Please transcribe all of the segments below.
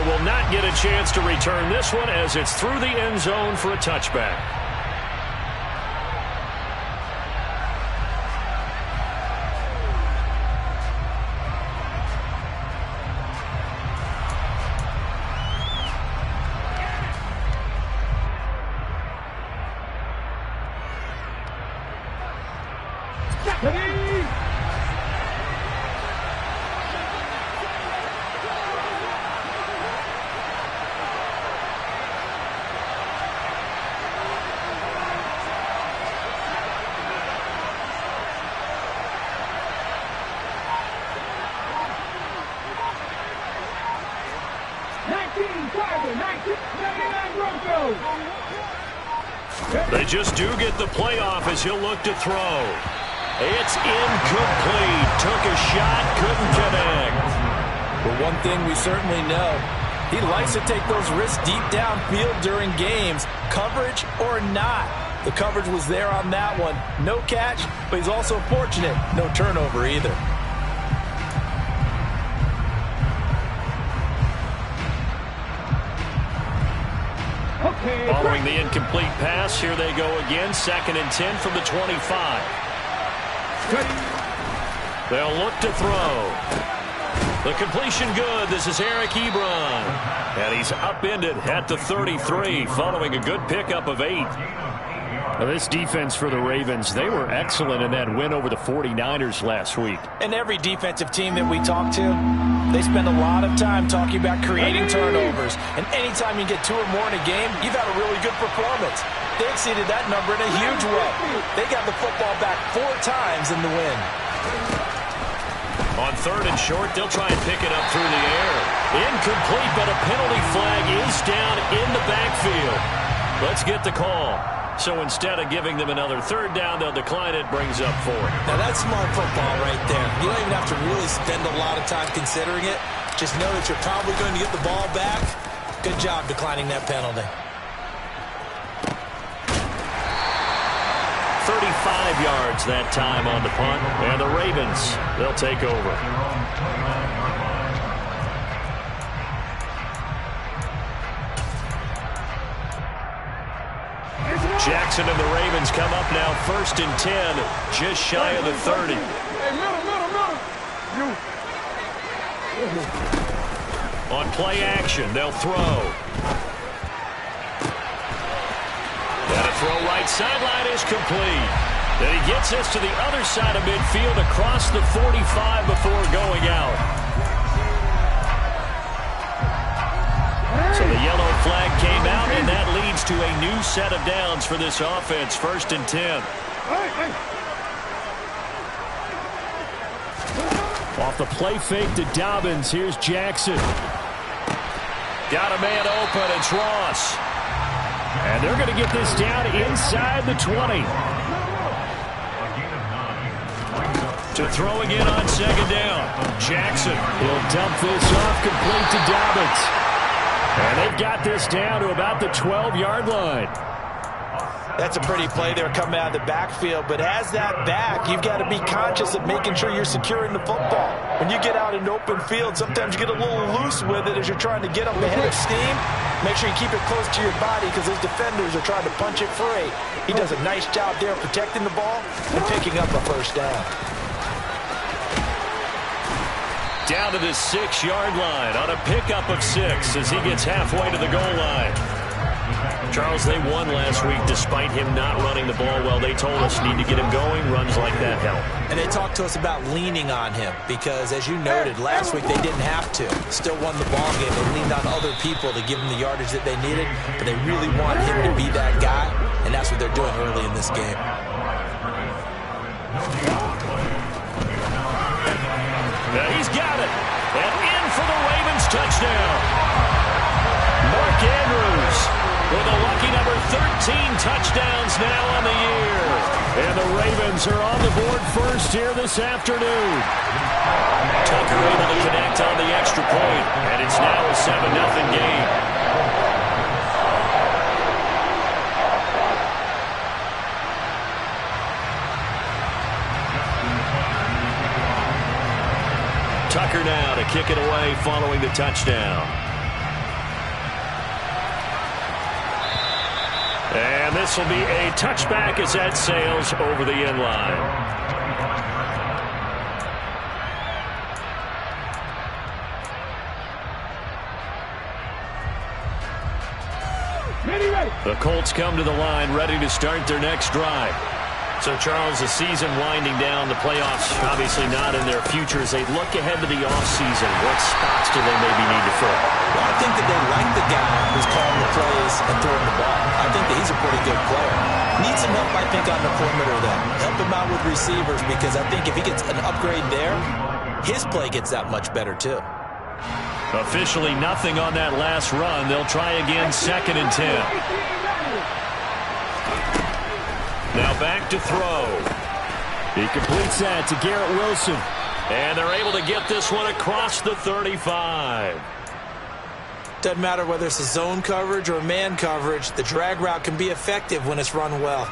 will not get a chance to return this one as it's through the end zone for a touchback. They just do get the playoff as he'll look to throw. It's incomplete. Took a shot, couldn't connect. But one thing we certainly know, he likes to take those risks deep downfield during games, coverage or not. The coverage was there on that one. No catch, but he's also fortunate. No turnover either. Following the incomplete pass, here they go again. 2nd and 10 from the 25. They'll look to throw. The completion good. This is Eric Ebron. And he's upended at the 33 following a good pickup of 8. Now this defense for the Ravens, they were excellent in that win over the 49ers last week. And every defensive team that we talk to, they spend a lot of time talking about creating turnovers. And anytime you get 2 or more in a game, you've had a really good performance. They exceeded that number in a huge way. They got the football back 4 times in the win. On 3rd and short, they'll try and pick it up through the air. Incomplete, but a penalty flag is down in the backfield. Let's get the call. So instead of giving them another 3rd down, they'll decline it, brings up 4. Now that's smart football right there. You don't even have to really spend a lot of time considering it. Just know that you're probably going to get the ball back. Good job declining that penalty. 35 yards that time on the punt. And the Ravens, they'll take over. Jackson and the Ravens come up now 1st and 10, just shy of the 30. On play action, they'll throw. And a throw right sideline is complete. Then he gets us to the other side of midfield across the 45 before going out. So the yellow flag came out, and that leads to a new set of downs for this offense. 1st and 10. Off the play fake to Dobbins. Here's Jackson. Got a man open. It's Ross. And they're going to get this down inside the 20. To throw again on 2nd down. Jackson. He'll dump this off complete to Dobbins. And they've got this down to about the 12-yard line. That's a pretty play there coming out of the backfield. But as that back, you've got to be conscious of making sure you're securing the football. When you get out in open field, sometimes you get a little loose with it as you're trying to get up ahead of steam. Make sure you keep it close to your body because those defenders are trying to punch it free. He does a nice job there protecting the ball and picking up a 1st down. Down to the 6-yard line on a pickup of 6 as he gets halfway to the goal line. Charles, they won last week despite him not running the ball well. They told us need to get him going. Runs like that help. And they talked to us about leaning on him because, as you noted, last week they didn't have to. Still won the ball game. They leaned on other people to give them the yardage that they needed, but they really want him to be that guy, and that's what they're doing early in this game. Now he's got it. And in for the Ravens touchdown. Mark Andrews with a lucky number 13 touchdowns now on the year. And the Ravens are on the board first here this afternoon. Tucker able to connect on the extra point. And it's now a 7-0 game. Tucker now to kick it away following the touchdown. This will be a touchback as that sails over the end line. The Colts come to the line ready to start their next drive. So, Charles, the season winding down, the playoffs obviously not in their future. As they look ahead to the offseason, what spots do they maybe need to fill? Well, I think that they like the guy who's calling the plays and throwing the ball. I think that he's a pretty good player. Needs some help, I think, on the perimeter, though. Help him out with receivers, because I think if he gets an upgrade there, his play gets that much better, too. Officially nothing on that last run. They'll try again, 2nd and 10. Now back to throw. He completes that to Garrett Wilson. And they're able to get this one across the 35. Doesn't matter whether it's a zone coverage or man coverage, the drag route can be effective when it's run well.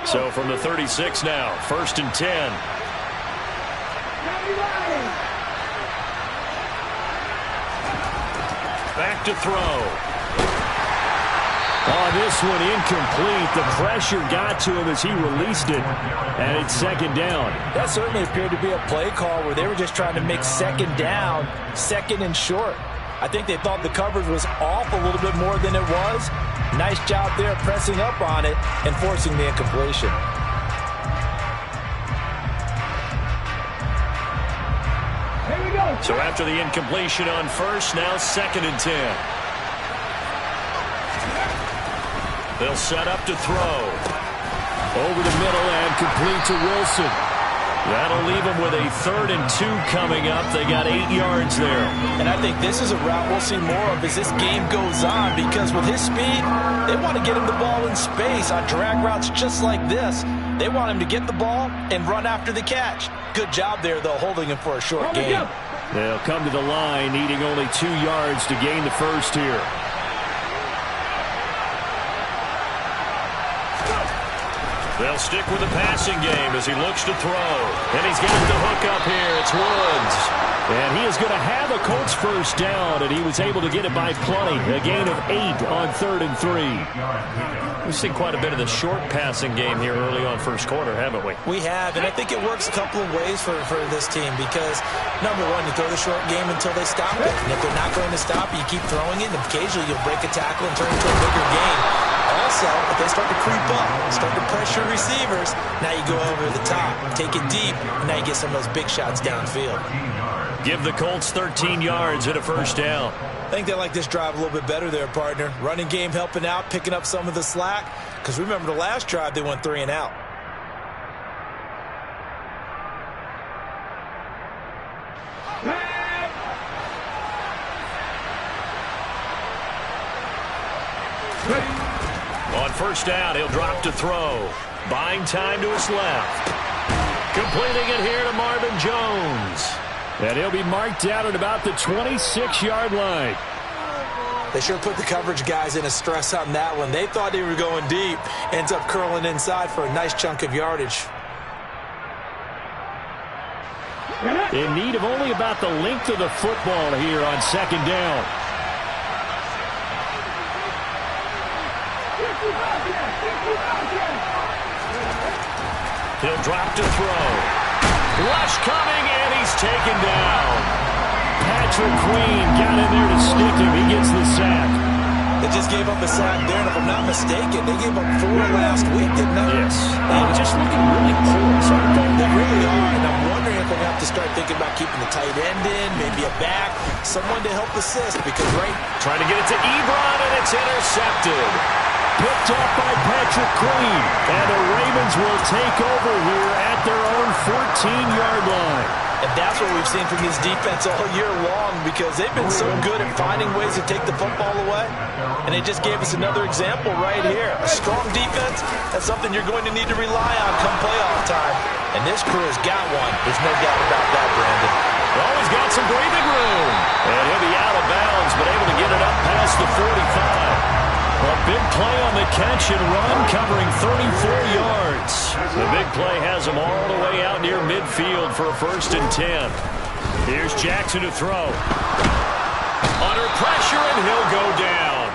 So from the 36 now, 1st and 10. Back to throw. On this one, incomplete. The pressure got to him as he released it. And it's 2nd down. That certainly appeared to be a play call where they were just trying to make 2nd down, 2nd and short. I think they thought the coverage was off a little bit more than it was. Nice job there pressing up on it and forcing the incompletion. So after the incompletion on 1st, now 2nd and 10. They'll set up to throw. Over the middle and complete to Wilson. That'll leave them with a 3rd and 2 coming up. They got 8 yards there. And I think this is a route we'll see more of as this game goes on, because with his speed, they want to get him the ball in space on drag routes just like this. They want him to get the ball and run after the catch. Good job there, though, holding him for a short gain. They'll come to the line needing only 2 yards to gain the first here. They'll stick with the passing game as he looks to throw. And he's got the hook up here. It's Woods. And he is going to have a Colts first down, and he was able to get it by plenty. A gain of 8 on 3rd and 3. We've seen quite a bit of the short passing game here early on first quarter, haven't we? We have, and I think it works a couple of ways for this team, because, number one, you throw the short game until they stop it. And if they're not going to stop it, you keep throwing it, and occasionally you'll break a tackle and turn it into a bigger game. Also, if they start to creep up, start to pressure receivers, now you go over the top, take it deep, and now you get some of those big shots downfield. Give the Colts 13 yards and a first down. I think they like this drive a little bit better there, partner. Running game helping out, picking up some of the slack. Because remember, the last drive, they went 3 and out. On first down, he'll drop to throw. Buying time to his left. Completing it here to Marvin Jones. And he'll be marked out at about the 26-yard line. They sure put the coverage guys in a stress on that one. They thought they were going deep. Ends up curling inside for a nice chunk of yardage. In need of only about the length of the football here on 2nd down. He'll drop to throw. Rush coming, and he's taken down. Patrick Queen got in there to stick him. He gets the sack. They just gave up a sack there, and if I'm not mistaken, they gave up 4 last week, didn't they? Yes. They're just looking really porous, aren't they? They really are, and I'm wondering if they're going to have to start thinking about keeping the tight end in, maybe a back, someone to help assist, because trying to get it to Ebron, and it's intercepted. Picked up by Patrick Queen. And the Ravens will take over here at their own 14-yard line. And that's what we've seen from this defense all year long, because they've been so good at finding ways to take the football away. And they just gave us another example right here. A strong defense, that's something you're going to need to rely on come playoff time. And this crew has got one. There's no doubt about that, Brandon. Well, he's got some breathing room. And he'll be out of bounds, but able to get it up past the 45. A big play on the catch and run, covering 34 yards. The big play has him all the way out near midfield for a 1st and 10. Here's Jackson to throw. Under pressure, and he'll go down.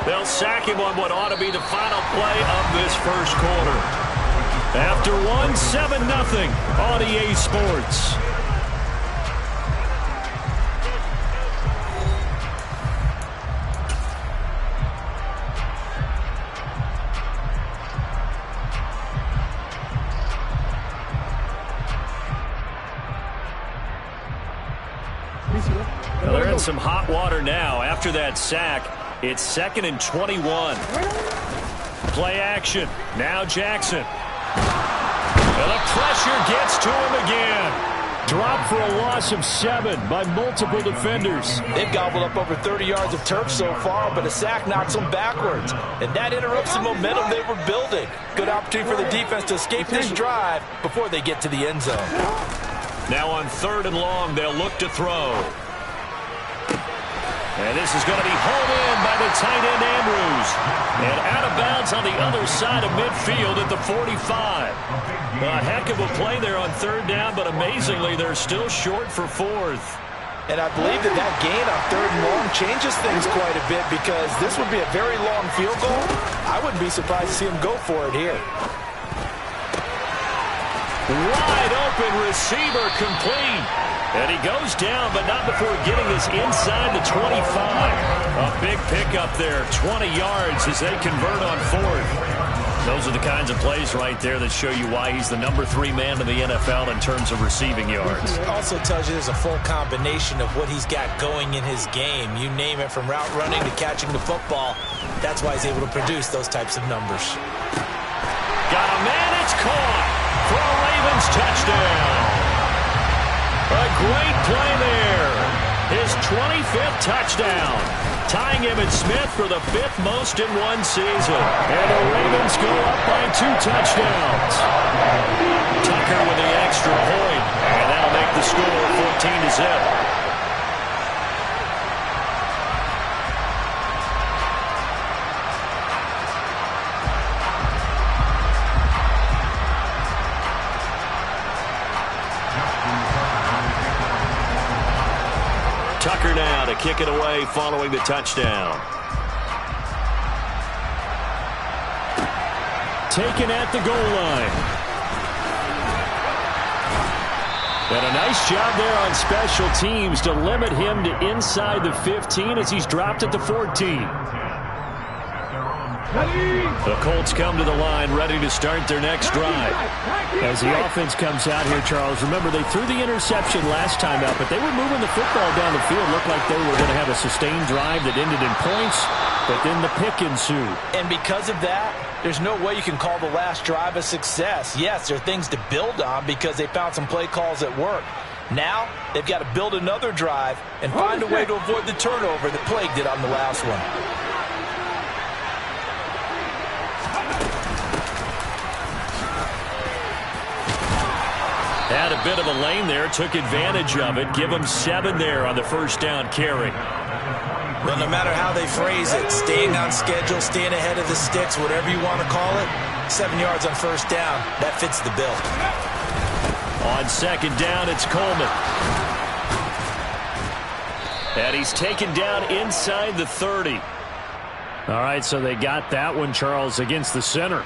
They'll sack him on what ought to be the final play of this first quarter. After one, 7-0 on EA Sports. Well, they're in some hot water now. After that sack, it's 2nd and 21. Play action. Now Jackson. And the pressure gets to him again. Dropped for a loss of 7 by multiple defenders. They've gobbled up over 30 yards of turf so far, but a sack knocks them backwards. And that interrupts the momentum they were building. Good opportunity for the defense to escape this drive before they get to the end zone. Now on 3rd and long, they'll look to throw. And this is going to be hauled in by the tight end Andrews. And out of bounds on the other side of midfield at the 45. A heck of a play there on 3rd down, but amazingly, they're still short for 4th. And I believe that gain on 3rd and long changes things quite a bit because this would be a very long field goal. I wouldn't be surprised to see him go for it here. Wide open receiver complete. And he goes down, but not before getting this inside the 25. A big pickup there, 20 yards as they convert on 4th. Those are the kinds of plays right there that show you why he's the number 3 man in the NFL in terms of receiving yards. It also tells you there's a full combination of what he's got going in his game. You name it, from route running to catching the football. That's why he's able to produce those types of numbers. Got a man, it's caught for a Ravens touchdown. A great play there. His 25th touchdown. Tying Emmitt Smith for the 5th most in one season. And the Ravens go up by 2 touchdowns. Tucker with the extra point. And that'll make the score 14-0. Tucker now to kick it away following the touchdown. Taken at the goal line. And a nice job there on special teams to limit him to inside the 15 as he's dropped at the 14. The Colts come to the line ready to start their next drive. As the offense comes out here, Charles, remember they threw the interception last time out, but they were moving the football down the field. Looked like they were going to have a sustained drive that ended in points, but then the pick ensued. And because of that, there's no way you can call the last drive a success. Yes, there are things to build on because they found some play calls that work. Now, they've got to build another drive and find a way to avoid the turnover that plagued it on the last one. Had a bit of a lane there, took advantage of it. Give them 7 there on the first down carry. Well, no matter how they phrase it, staying on schedule, staying ahead of the sticks, whatever you want to call it, 7 yards on first down, that fits the bill. On second down, it's Coleman. And he's taken down inside the 30. All right, so they got that one, Charles, against the center.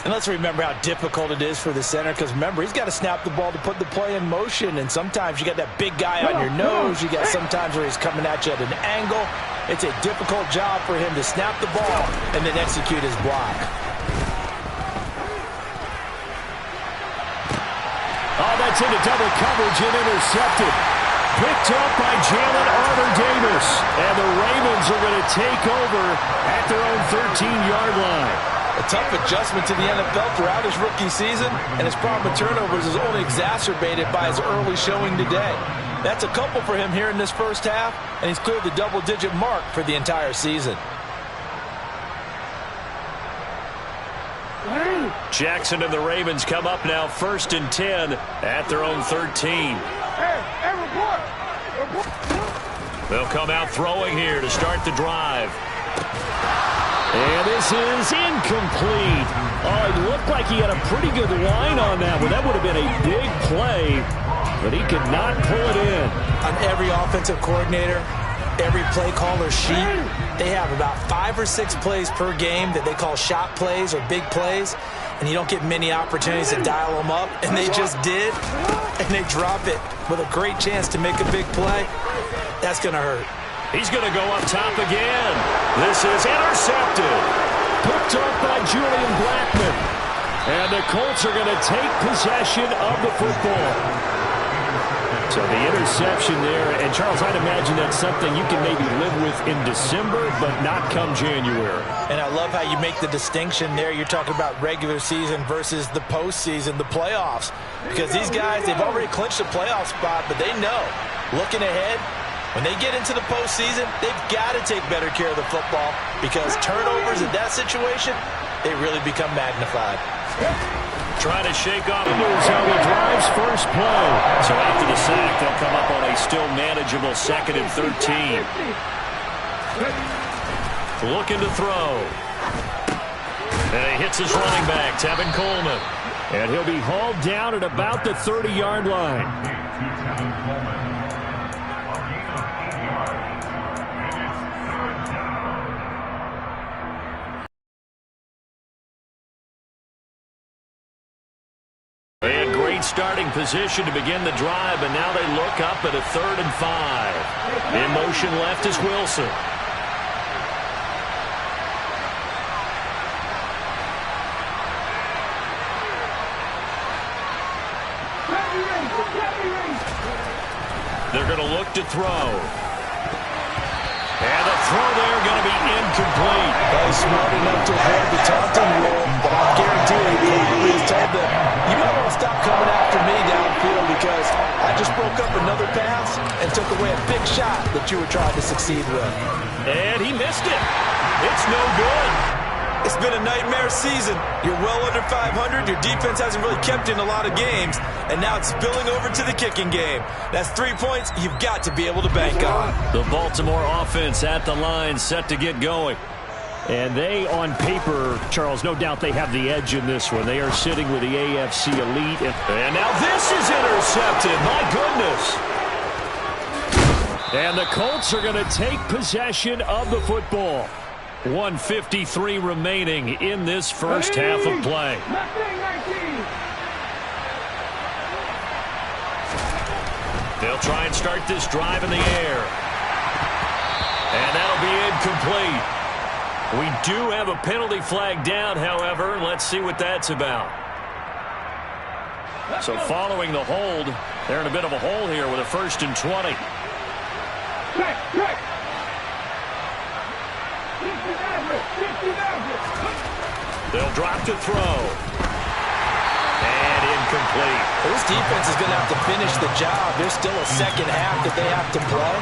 And let's remember how difficult it is for the center because, remember, he's got to snap the ball to put the play in motion. And sometimes you got that big guy on your nose. You got sometimes where he's coming at you at an angle. It's a difficult job for him to snap the ball and then execute his block. Oh, that's into double coverage and intercepted. Picked up by Jalen Armour-Davis. And the Ravens are going to take over at their own 13-yard line. A tough adjustment to the NFL throughout his rookie season, and his problem with turnovers is only exacerbated by his early showing today. That's a couple for him here in this first half, and he's cleared the double-digit mark for the entire season. Jackson and the Ravens come up now 1st and 10 at their own 13. They'll come out throwing here to start the drive. And this is incomplete. Oh, it looked like he had a pretty good line on that one. That would have been a big play, but he could not pull it in. On every offensive coordinator, every play caller sheet, they have about 5 or 6 plays per game that they call shot plays or big plays, and you don't get many opportunities to dial them up, and they just did, and they drop it with a great chance to make a big play. That's going to hurt. He's going to go up top again. This is intercepted. Picked off by Julian Blackmon. And the Colts are going to take possession of the football. So the interception there. And, Charles, I'd imagine that's something you can maybe live with in December, but not come January. And I love how you make the distinction there. You're talking about regular season versus the postseason, the playoffs. Because these guys, they've already clinched a playoff spot, but they know, looking ahead, when they get into the postseason, they've got to take better care of the football because turnovers in that situation, they really become magnified. Trying to shake off on the drive's first play. So after the sack, they'll come up on a still manageable 2nd and 13. Looking to throw. And he hits his running back, Tevin Coleman. And he'll be hauled down at about the 30-yard line. They had great starting position to begin the drive, but now they look up at a 3rd and 5. In motion left is Wilson. They're going to look to throw. And the throw there going to be incomplete. He's smart enough to avoid the taunting rule, but I guarantee you, he's told them, you might want to stop coming after me downfield because I just broke up another pass and took away a big shot that you were trying to succeed with. And he missed it. It's no good. It's been a nightmare season. You're well under 500. Your defense hasn't really kept in a lot of games, and now it's spilling over to the kicking game. That's 3 points you've got to be able to bank on. The Baltimore offense at the line, set to get going. And they, on paper, Charles, no doubt they have the edge in this one. They are sitting with the AFC elite. And now this is intercepted. My goodness. And the Colts are going to take possession of the football. 1:53 remaining in this first half of play. They'll try and start this drive in the air. And that'll be incomplete. We do have a penalty flag down, however. Let's see what that's about. So following the hold, they're in a bit of a hole here with a 1st and 20. They'll drop to throw. And incomplete. This defense is going to have to finish the job. There's still a second half that they have to play.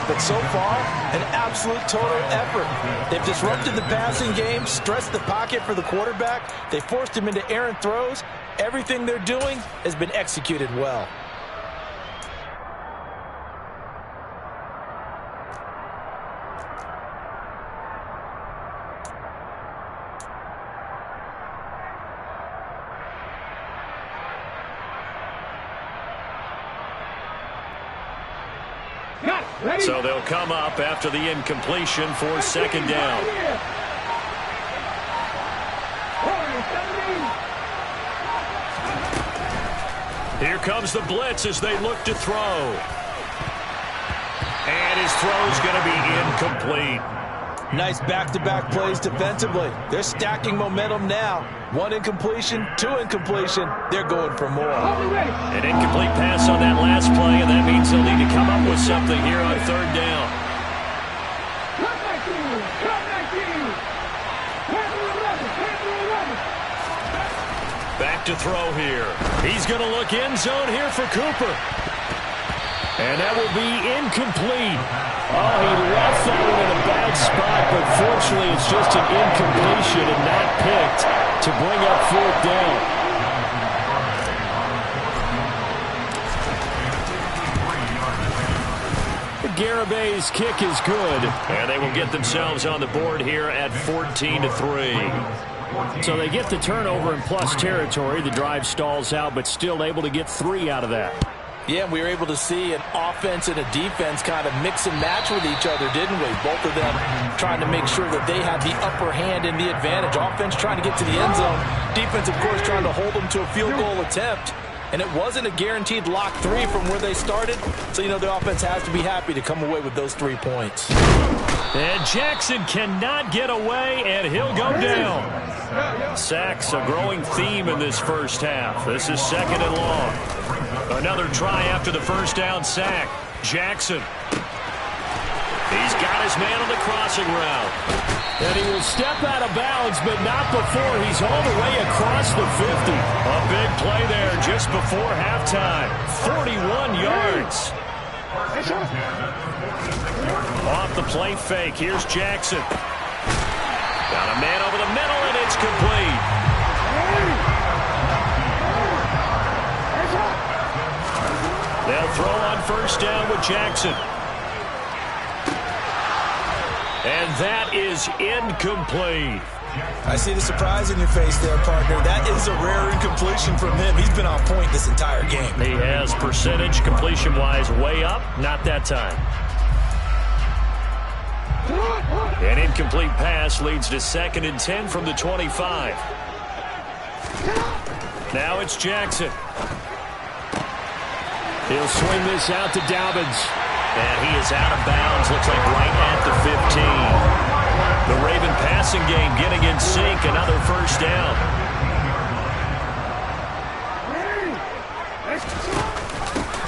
But so far, an absolute total effort. They've disrupted the passing game, stressed the pocket for the quarterback. They forced him into errant throws. Everything they're doing has been executed well. So they'll come up after the incompletion for 2nd down. Here comes the blitz as they look to throw. And his throw's going to be incomplete. Nice back-to-back plays defensively. They're stacking momentum now. 1 incompletion, 2 incompletion. They're going for more. An incomplete pass on that last play, and that means they'll need to come up with something here on 3rd down. Back to throw here. He's going to look end zone here for Cooper. And that will be incomplete. Oh, he left that one in a bad spot, but fortunately it's just an incompletion and not picked to bring up 4th down. The Garabay's kick is good, and they will get themselves on the board here at 14-3. So they get the turnover in plus territory. The drive stalls out, but still able to get 3 out of that. Yeah, we were able to see an offense and a defense kind of mix and match with each other, didn't we? Both of them trying to make sure that they had the upper hand and the advantage. Offense trying to get to the end zone. Defense, of course, trying to hold them to a field goal attempt. And it wasn't a guaranteed lock 3 from where they started. So, you know, the offense has to be happy to come away with those 3 points. And Jackson cannot get away, and he'll go down. Sacks a growing theme in this first half. This is 2nd and long. Another try after the first down sack. Jackson. He's got his man on the crossing route. And he will step out of bounds, but not before he's all the way across the 50. A big play there just before halftime. 41 yards. Off the play fake. Here's Jackson. Got a man over the middle, and it's complete. They'll throw on first down with Jackson. And that is incomplete. I see the surprise in your face there, partner. That is a rare incompletion from him. He's been on point this entire game. He has percentage completion-wise way up. Not that time. An incomplete pass leads to 2nd and 10 from the 25. Now it's Jackson. He'll swing this out to Dobbins. And he is out of bounds. Looks like right at the 15. The Raven passing game getting in sync. Another first down.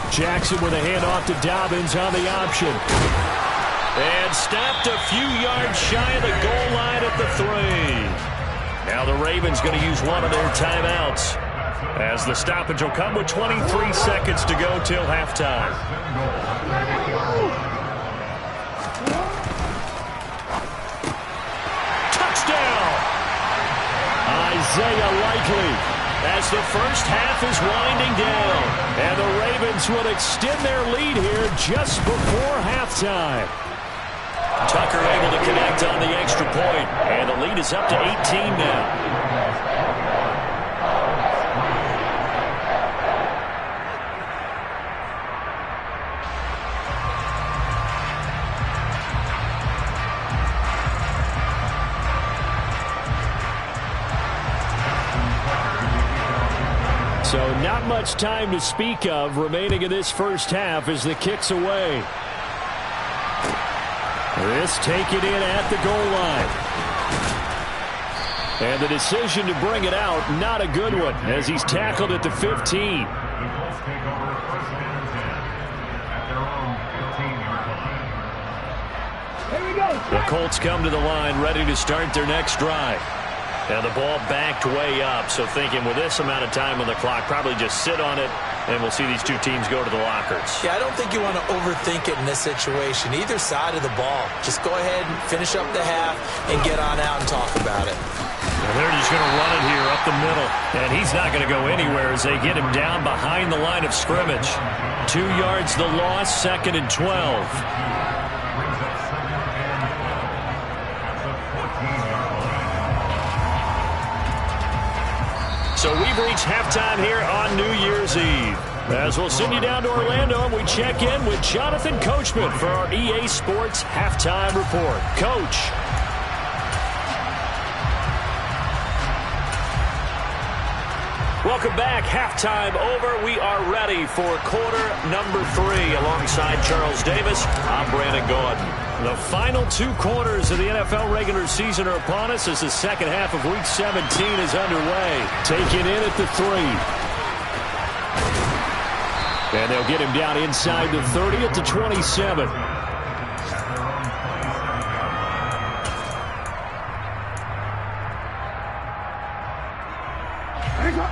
Jackson with a handoff to Dobbins on the option. And stopped a few yards shy of the goal line at the 3. Now the Ravens going to use one of their timeouts, as the stoppage will come with 23 seconds to go till halftime. Touchdown! Isaiah Likely, as the first half is winding down. And the Ravens will extend their lead here just before halftime. Tucker able to connect on the extra point, and the lead is up to 18 now. So not much time to speak of remaining in this first half as the kick's away. This taken in at the goal line. And the decision to bring it out, not a good one, as he's tackled at the 15. The Colts come to the line ready to start their next drive. Now the ball backed way up, so thinking with this amount of time on the clock, probably just sit on it, and we'll see these two teams go to the lockers. Yeah, I don't think you want to overthink it in this situation. Either side of the ball. Just go ahead and finish up the half and get on out and talk about it. And they're just going to run it here up the middle. And he's not going to go anywhere as they get him down behind the line of scrimmage. 2 yards the loss, 2nd and 12. So we've reached halftime here on New Year's Eve. As we'll send you down to Orlando, and we check in with Jonathan Coachman for our EA Sports Halftime Report. Coach. Welcome back. Halftime over. We are ready for quarter number 3. Alongside Charles Davis, I'm Brandon Gordon. The final 2 quarters of the NFL regular season are upon us as the second half of Week 17 is underway. Taken in at the 3. And they'll get him down inside the 30 at the 27.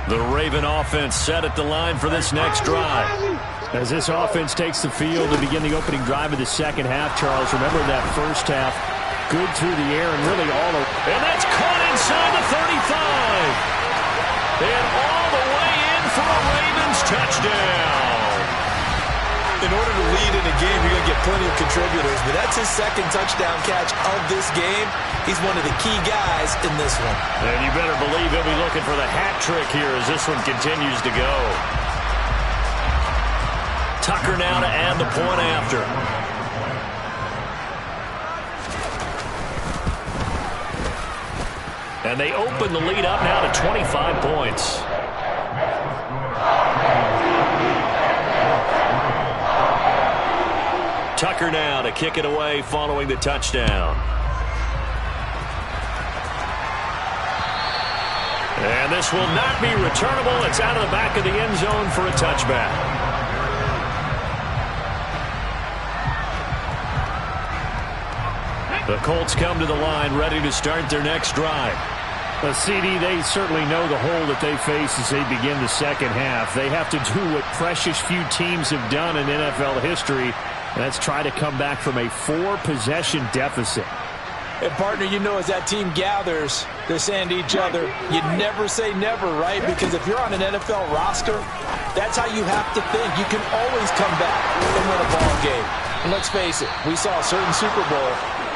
The Raven offense set at the line for this next drive. As this offense takes the field to begin the opening drive of the second half, Charles, remember that first half, good through the air and really all the... And that's caught inside the 35. And all the way in for a Ravens touchdown. In order to lead in a game, you're going to get plenty of contributors, but that's his second touchdown catch of this game. He's one of the key guys in this one. And you better believe he'll be looking for the hat trick here as this one continues to go. Tucker now to add the point after. And they open the lead up now to 25 points. Tucker now to kick it away following the touchdown. And this will not be returnable. It's out of the back of the end zone for a touchback. The Colts come to the line ready to start their next drive. CD, they certainly know the hole that they face as they begin the second half. They have to do what precious few teams have done in NFL history, and that's try to come back from a 4-possession deficit. And, partner, you know, as that team gathers, they're saying to each other, you never say never, right? Because if you're on an NFL roster, that's how you have to think. You can always come back and win a ball game. And let's face it, we saw a certain Super Bowl,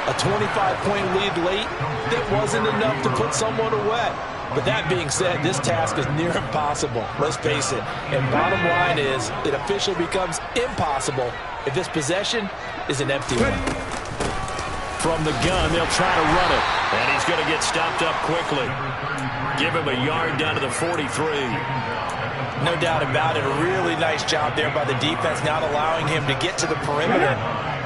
a 25-point lead late, that wasn't enough to put someone away. But that being said, this task is near impossible. Let's face it. And bottom line is, it officially becomes impossible if this possession is an empty one. From the gun, they'll try to run it. And he's going to get stopped up quickly. Give him a yard down to the 43. No doubt about it. A really nice job there by the defense, not allowing him to get to the perimeter.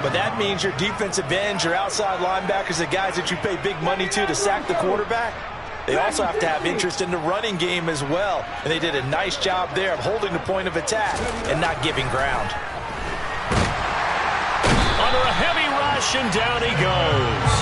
But that means your defensive ends, your outside linebackers, the guys that you pay big money to sack the quarterback, they also have to have interest in the running game as well. And they did a nice job there of holding the point of attack and not giving ground. Under a heavy rush, and down he goes.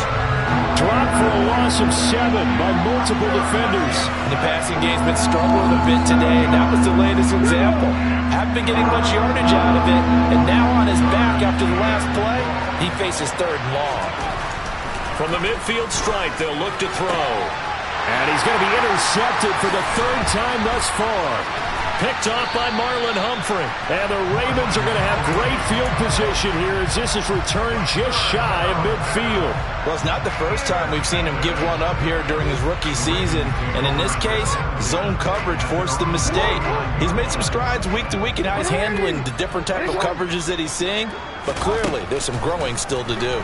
Dropped for a loss of 7 by multiple defenders. The passing game's been struggling a bit today, and that was the latest example. Haven't been getting much yardage out of it, and now on his back after the last play, he faces 3rd and long. From the midfield stripe, they'll look to throw. And he's going to be intercepted for the 3rd time thus far. Picked off by Marlon Humphrey. And the Ravens are going to have great field position here as this is returned just shy of midfield. Well, it's not the first time we've seen him give one up here during his rookie season. And in this case, zone coverage forced the mistake. He's made some strides week to week in how he's handling the different type of coverages that he's seeing. But clearly, there's some growing still to do.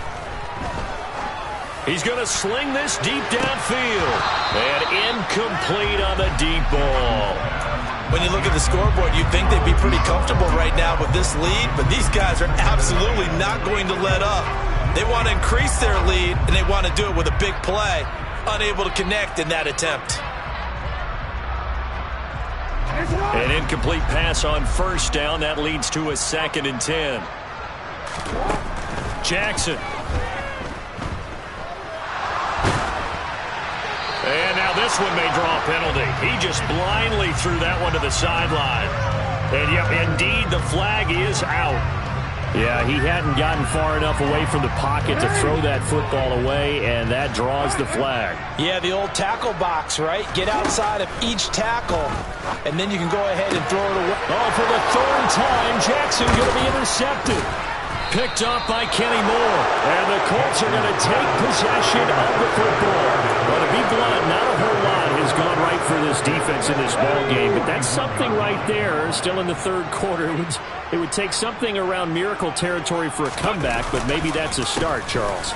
He's going to sling this deep downfield. And incomplete on the deep ball. When you look at the scoreboard, you'd think they'd be pretty comfortable right now with this lead, but these guys are absolutely not going to let up. They want to increase their lead, and they want to do it with a big play. Unable to connect in that attempt. An incomplete pass on 1st down. That leads to a 2nd and 10. Jackson. And now this one may draw a penalty. He just blindly threw that one to the sideline. And yep, indeed, the flag is out. Yeah, he hadn't gotten far enough away from the pocket to throw that football away, and that draws the flag. Yeah, the old tackle box, right? Get outside of each tackle, and then you can go ahead and throw it away. Oh, for the 3rd time, Jackson going to be intercepted. Picked off by Kenny Moore. And the Colts are going to take possession of the football. Well, to be blunt, not a whole lot has gone right for this defense in this ball game, but that's something right there. Still in the 3rd quarter. It would take something around miracle territory for a comeback, but maybe that's a start, Charles.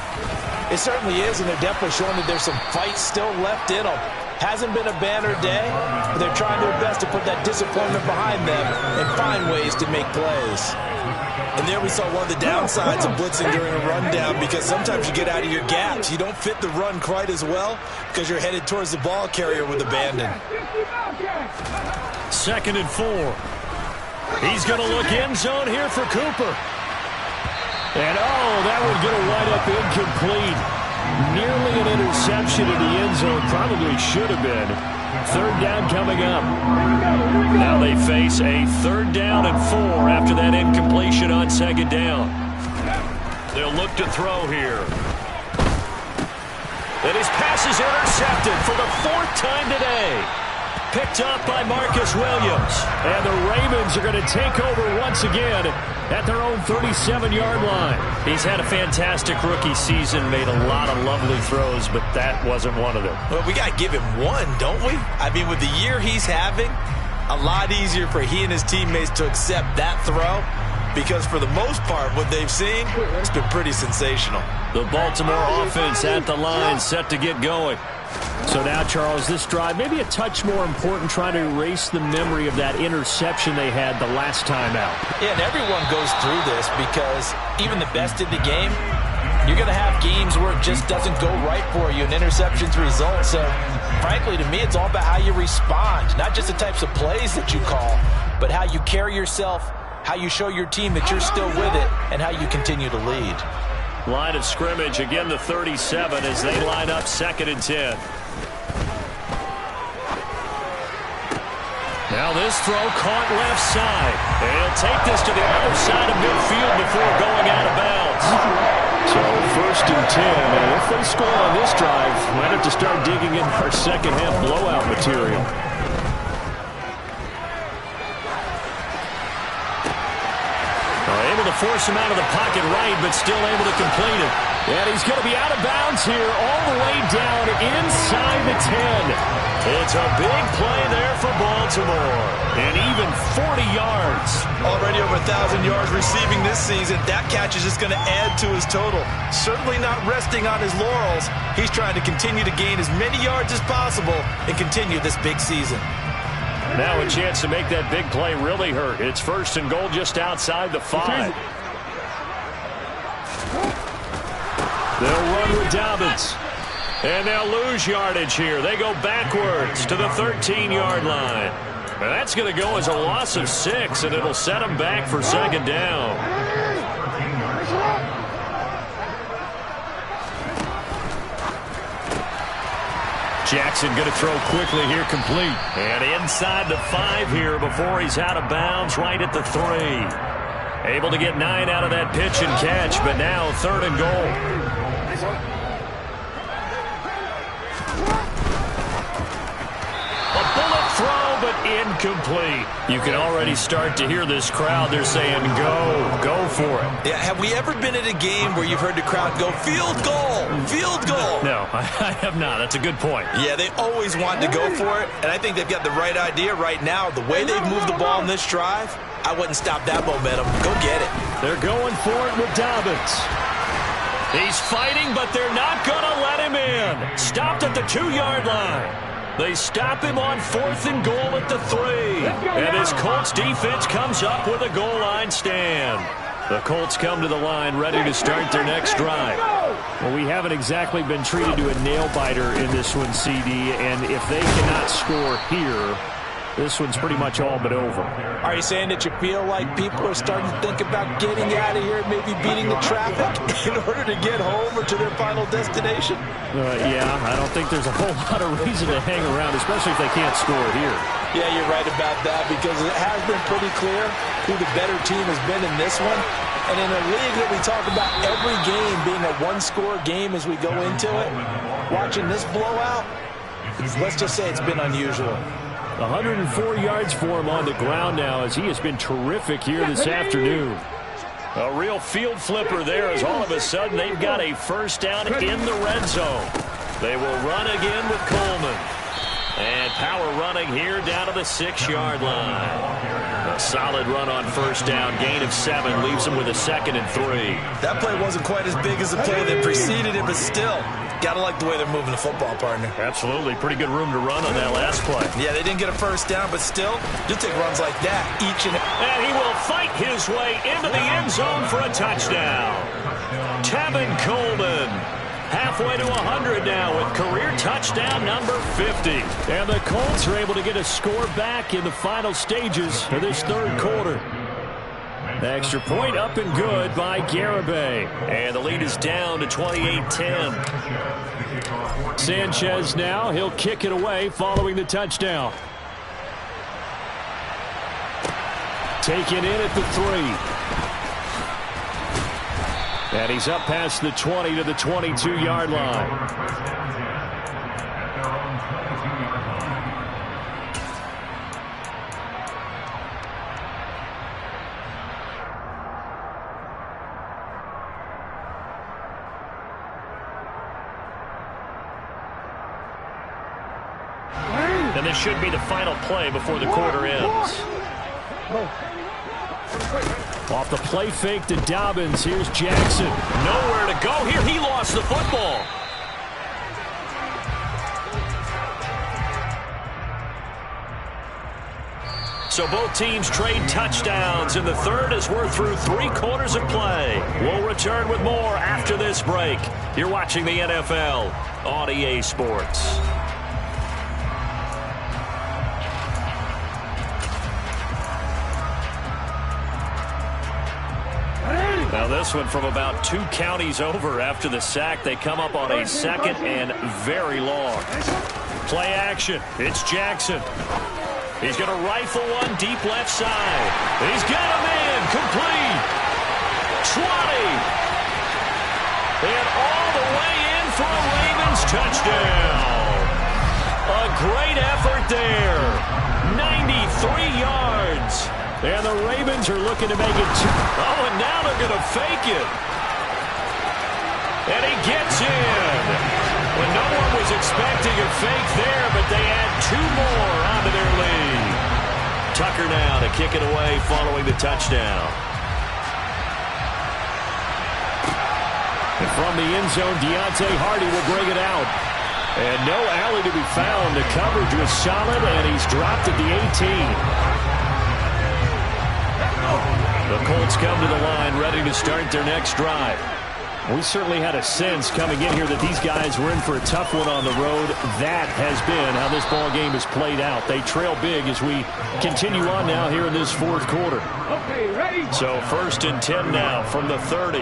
It certainly is, and they're definitely showing that there's some fight still left in them. Hasn't been a banner day, but they're trying their best to put that disappointment behind them and find ways to make plays. And there we saw one of the downsides of blitzing during a rundown, because sometimes you get out of your gaps. You don't fit the run quite as well because you're headed towards the ball carrier with abandon. 2nd and 4. He's going to look end zone here for Cooper. And, oh, that would get a wind up incomplete. Nearly an interception in the end zone. Probably should have been. 3rd down coming up. Now they face a 3rd down and 4 after that incompletion on 2nd down. They'll look to throw here. And his pass is intercepted for the 4th time today. Picked up by Marcus Williams. And the Ravens are going to take over once again at their own 37-yard line. He's had a fantastic rookie season, made a lot of lovely throws, but that wasn't one of them. Well, we got to give him one, don't we? I mean, with the year he's having, a lot easier for he and his teammates to accept that throw because for the most part, what they've seen, it's been pretty sensational. The Baltimore offense at the line, set to get going. So now, Charles, this drive maybe a touch more important, trying to erase the memory of that interception they had the last time out. Yeah, and everyone goes through this because even the best in the game, you're going to have games where it just doesn't go right for you and interceptions result. So, frankly, to me, it's all about how you respond, not just the types of plays that you call, but how you carry yourself, how you show your team that you're still with it, and how you continue to lead. Line of scrimmage, again the 37 as they line up 2nd and 10. Now this throw caught left side. And he'll take this to the other side of midfield before going out of bounds. So 1st and 10, and if they score on this drive, might have to start digging in our second half blowout material. Able to force him out of the pocket right, but still able to complete it. And he's going to be out of bounds here all the way down inside the 10. It's a big play there for Baltimore. And even 40 yards. Already over 1,000 yards receiving this season. That catch is just going to add to his total. Certainly not resting on his laurels. He's trying to continue to gain as many yards as possible and continue this big season. Now a chance to make that big play really hurt. It's 1st and goal just outside the 5. They'll run with Dobbins. And they'll lose yardage here. They go backwards to the 13-yard line. And that's going to go as a loss of 6, and it'll set them back for 2nd down. Jackson going to throw quickly here, complete. And inside the 5 here before he's out of bounds, right at the 3. Able to get 9 out of that pitch and catch, but now 3rd and goal. A bullet throw, but incomplete. You can already start to hear this crowd. They're saying, go for it. Yeah, have we ever been at a game where you've heard the crowd go, field goal, field goal? No, I have not. That's a good point. Yeah, they always want to go for it, and I think they've got the right idea right now. The way they've moved the ball in this drive, I wouldn't stop that momentum. Go get it. They're going for it with Dobbins. He's fighting, but they're not going to let him in. Stopped at the 2-yard line. They stop him on 4th and goal at the 3. And this Colts defense comes up with a goal line stand. The Colts come to the line ready to start their next drive. Well, we haven't exactly been treated to a nail-biter in this one, CD. And if they cannot score here, this one's pretty much all but over. Are you saying that you feel like people are starting to think about getting out of here, maybe beating the traffic in order to get home or to their final destination? Yeah, I don't think there's a whole lot of reason to hang around, especially if they can't score here. Yeah, you're right about that because it has been pretty clear who the better team has been in this one. And in a league that we talk about every game being a one-score game as we go into it, watching this blowout, let's just say it's been unusual. 104 yards for him on the ground now as he has been terrific here this afternoon. A real field flipper there as all of a sudden they've got a 1st down in the red zone. They will run again with Coleman. And power running here down to the 6-yard line. A solid run on 1st down, gain of 7, leaves him with a 2nd and 3. That play wasn't quite as big as the play that preceded it, but still, gotta like the way they're moving the football, partner. Absolutely, pretty good room to run on that last play. Yeah, they didn't get a 1st down, but still, you take runs like that each and he will fight his way into the end zone for a touchdown. Tevin Coleman. Halfway to 100 now with career touchdown number 50. And the Colts are able to get a score back in the final stages of this 3rd quarter. The extra point up and good by Garibay. And the lead is down to 28-10. Sanchez now, he'll kick it away following the touchdown. Taken in at the 3. And he's up past the 20 to the 22-yard line. And this should be the final play before the quarter ends. Off the play fake to Dobbins. Here's Jackson. Nowhere to go here. He lost the football. So both teams trade touchdowns in the third as we're through 3 quarters of play. We'll return with more after this break. You're watching the NFL on EA Sports. Now this one from about 2 counties over after the sack. They come up on a 2nd and very long. Play action. It's Jackson. He's going to rifle one deep left side. He's got a man. Complete. 20. And all the way in for a Ravens touchdown. A great effort there. 93 yards. And the Ravens are looking to make it 2. Oh, and now they're going to fake it. And he gets in. Well, no one was expecting a fake there, but they add 2 more onto their lead. Tucker now to kick it away following the touchdown. And from the end zone, Deontay Hardy will bring it out. And no alley to be found. The coverage was solid, and he's dropped at the 18. The Colts come to the line ready to start their next drive. We certainly had a sense coming in here that these guys were in for a tough one on the road. That has been how this ball game has played out. They trail big as we continue on now here in this 4th quarter. Okay, ready? So 1st and 10 now from the 30.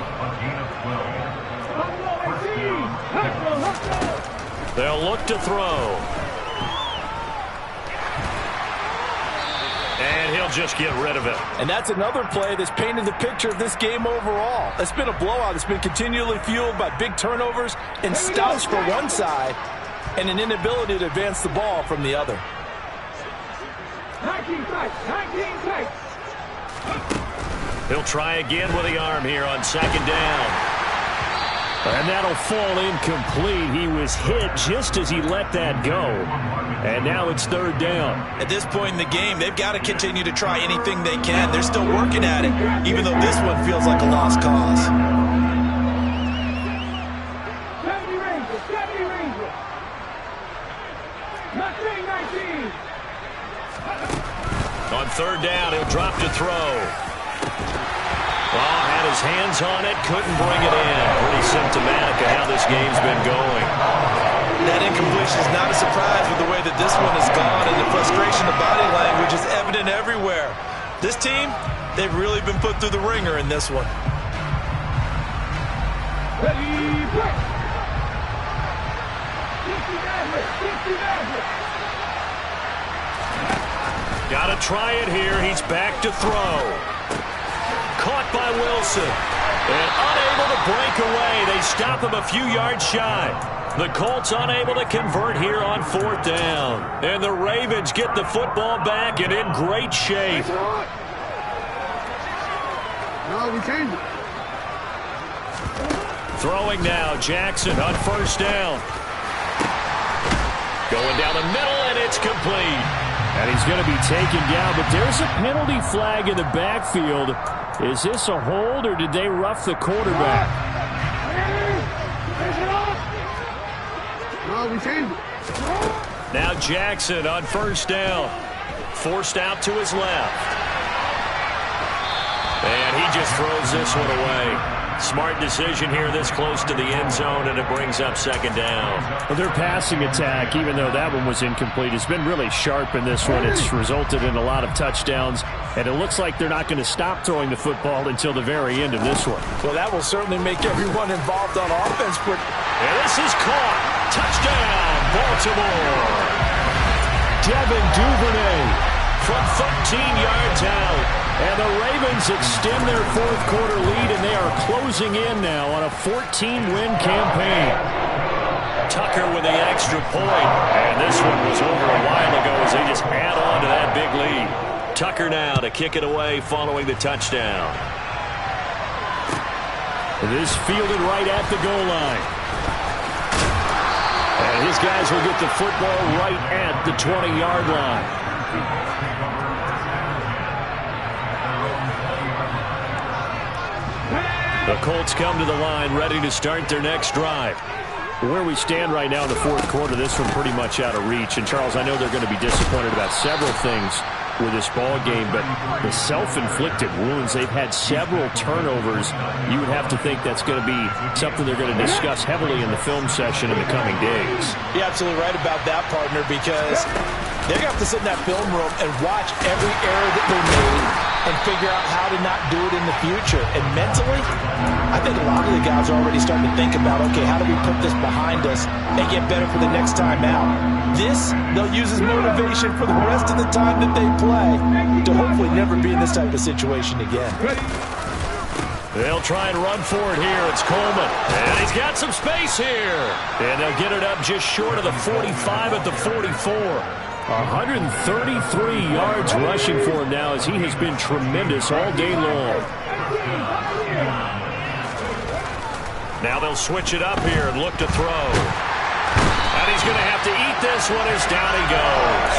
They'll look to throw. And he'll just get rid of it. And that's another play that's painted the picture of this game overall. It's been a blowout. It's been continually fueled by big turnovers and stops for one side and an inability to advance the ball from the other. 19 strikes. He'll try again with the arm here on 2nd down. And that'll fall incomplete. He was hit just as he let that go. And now it's 3rd down. At this point in the game, they've got to continue to try anything they can. They're still working at it, even though this one feels like a lost cause. 70 Rangers. 19. On 3rd down, he'll drop to throw. Oh, had his hands on it, couldn't bring it in. Pretty symptomatic of how this game's been going. That incompletion is not a surprise with the way that this one has gone, and the frustration of body language is evident everywhere. This team, they've really been put through the ringer in this one. Ready, break. Got to try it here. He's back to throw. Caught by Wilson. And unable to break away. They stop him a few yards shy. The Colts unable to convert here on 4th down. And the Ravens get the football back and in great shape. No, we changed it. Throwing now, Jackson on 1st down. Going down the middle, and it's complete. And he's going to be taken down, but there's a penalty flag in the backfield. Is this a hold, or did they rough the quarterback? No, we changed it. Now Jackson on 1st down. Forced out to his left. And he just throws this one away. Smart decision here this close to the end zone, and it brings up 2nd down. Well, their passing attack, even though that one was incomplete, has been really sharp in this one. It's resulted in a lot of touchdowns, and it looks like they're not going to stop throwing the football until the very end of this one. Well, that will certainly make everyone involved on offense. And this is caught. Touchdown, Baltimore. Devin Duvernay from 13 yards out. And the Ravens extend their 4th quarter lead, and they are closing in now on a 14-win campaign. Tucker with the extra point. And this one was over a while ago as they just add on to that big lead. Tucker now to kick it away following the touchdown. This fielded right at the goal line. And his guys will get the football right at the 20-yard line. The Colts come to the line ready to start their next drive. Where we stand right now in the fourth quarter, this one pretty much out of reach. And, Charles, I know they're going to be disappointed about several things with this ball game, but the self-inflicted wounds, they've had several turnovers. You would have to think that's going to be something they're going to discuss heavily in the film session in the coming days. You're absolutely right about that, partner, because they're going to have to sit in that film room and watch every error that they made and figure out how to not do it in the future. And mentally, I think a lot of the guys are already starting to think about, okay, how do we put this behind us and get better for the next time out? This, they'll use as motivation for the rest of the time that they play to hopefully never be in this type of situation again. They'll try and run for it here. It's Coleman. And he's got some space here. And they'll get it up just short of the 45 at the 44. 133 yards rushing for him now as he has been tremendous all day long. Now they'll switch it up here and look to throw. And he's going to have to eat this one as down he goes.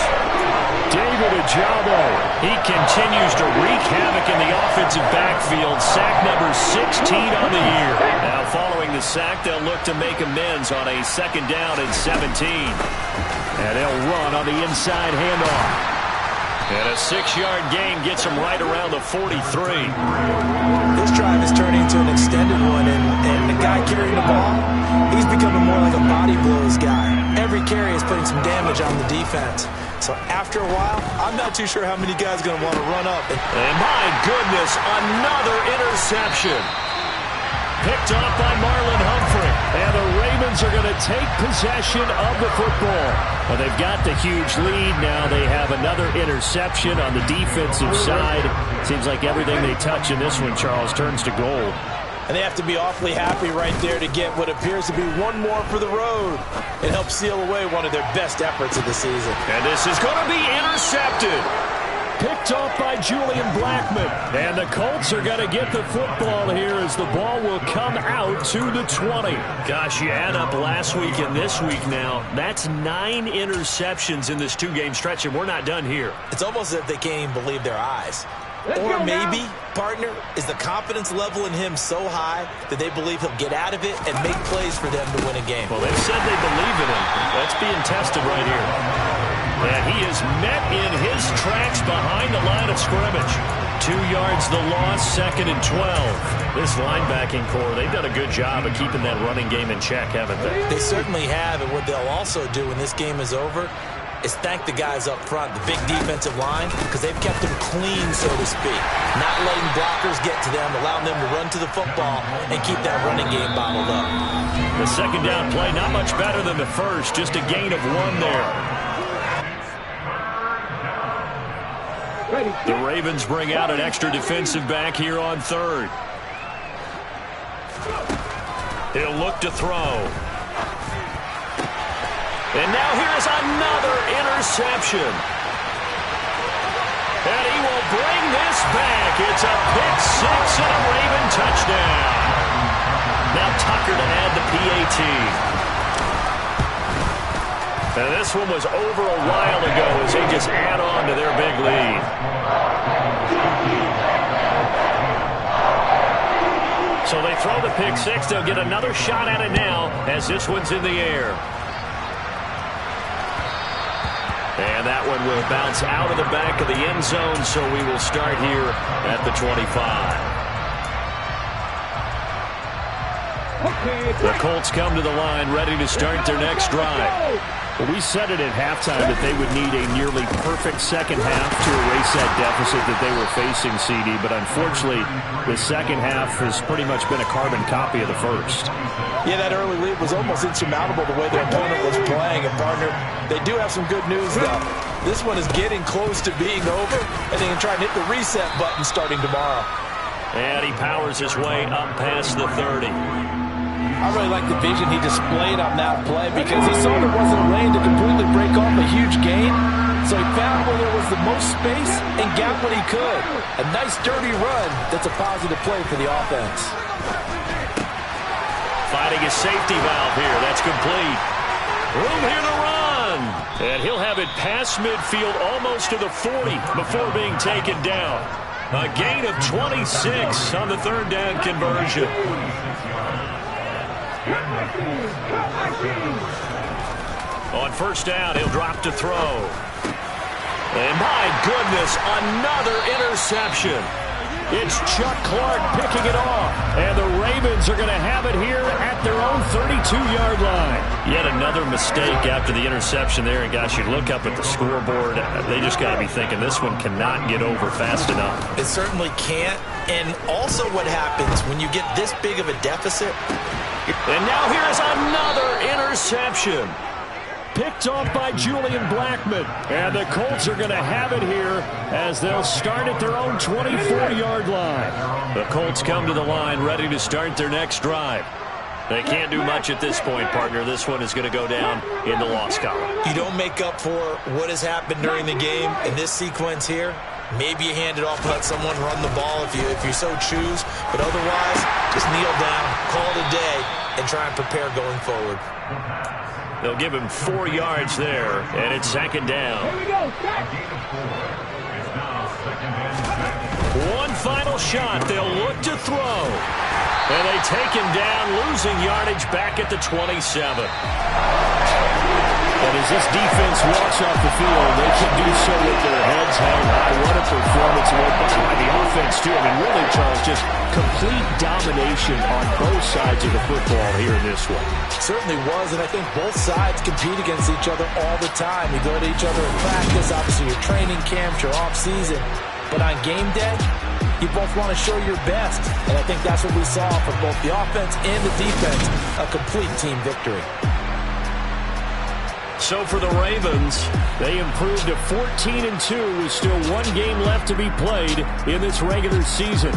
David Ojabo. He continues to wreak havoc in the offensive backfield. Sack number 16 on the year. Now following the sack, they'll look to make amends on a 2nd down and 17. And they'll run on the inside handoff. And a 6-yard gain gets him right around the 43. This drive is turning into an extended one, and the guy carrying the ball, he's becoming more like a body blows guy. Every carry is putting some damage on the defense. So after a while, I'm not too sure how many guys are going to want to run up. And my goodness, another interception. Picked off by Marlon Humphrey. And the Ravens are going to take possession of the football. Well, they've got the huge lead. Now they have another interception on the defensive side. Seems like everything they touch in this one, Charles, turns to gold. And they have to be awfully happy right there to get what appears to be one more for the road and help seal away one of their best efforts of the season. And this is going to be intercepted. Picked off by Julian Blackmon. And the Colts are going to get the football here as the ball will come out to the 20. Gosh, you add up last week and this week now. That's 9 interceptions in this 2-game stretch, and we're not done here. It's almost as if they can't even believe their eyes. Or maybe, partner, is the confidence level in him so high that they believe he'll get out of it and make plays for them to win a game. Well, they've said they believe in him. That's being tested right here. And he is met in his tracks behind the line of scrimmage. 2 yards the loss, 2nd and 12. This linebacking core, they've done a good job of keeping that running game in check, haven't they? They certainly have, and what they'll also do when this game is over is thank the guys up front, the big defensive line, because they've kept them clean, so to speak. Not letting blockers get to them, allowing them to run to the football and keep that running game bottled up. The 2nd down play, not much better than the first, just a gain of 1 there. The Ravens bring out an extra defensive back here on 3rd. He'll look to throw. And now here's another interception. And he will bring this back. It's a pick 6 and a Raven touchdown. Now Tucker to add the PAT. And this one was over a while ago as they just add on to their big lead. So they throw the pick 6. They'll get another shot at it now as this one's in the air. And that one will bounce out of the back of the end zone, so we will start here at the 25. The Colts come to the line ready to start their next drive. Well, we said it at halftime that they would need a nearly perfect second half to erase that deficit that they were facing, CD. But unfortunately, the second half has pretty much been a carbon copy of the first. Yeah, that early lead was almost insurmountable the way their opponent was playing. And, partner, they do have some good news, though. This one is getting close to being over, and they can try and hit the reset button starting tomorrow. And he powers his way up past the 30. I really like the vision he displayed on that play because he saw there wasn't a lane to completely break off a huge gain. So he found where there was the most space and got what he could. A nice, dirty run that's a positive play for the offense. Finding a safety valve here. That's complete. Room here to run. And he'll have it past midfield almost to the 40 before being taken down. A gain of 26 on the third down conversion. On first down, he'll drop to throw. And my goodness, another interception. It's Chuck Clark picking it off. And the Ravens are going to have it here at their own 32-yard line. Yet another mistake after the interception there. And, gosh, you look up at the scoreboard. They just got to be thinking this one cannot get over fast enough. It certainly can't. And also what happens when you get this big of a deficit. And now here's another interception. Picked off by Julian Blackmon. And the Colts are going to have it here as they'll start at their own 24-yard line. The Colts come to the line ready to start their next drive. They can't do much at this point, partner. This one is going to go down in the loss column. You don't make up for what has happened during the game in this sequence here. Maybe you hand it off, let someone run the ball if you so choose. But otherwise, just kneel down, call it a day, and try and prepare going forward. They'll give him 4 yards there, and it's second down. One final shot. They'll look to throw. And they take him down, losing yardage back at the 27. And as this defense walks off the field, they can do so with their heads held high. What a performance by the offense, too. I mean, really, Charles, just complete domination on both sides of the football here in this one. Certainly was, and I think both sides compete against each other all the time. You go to each other in practice, obviously your training camps, your off-season. But on game day, you both want to show your best. And I think that's what we saw from both the offense and the defense, a complete team victory. So for the Ravens, they improved to 14-2 with still one game left to be played in this regular season.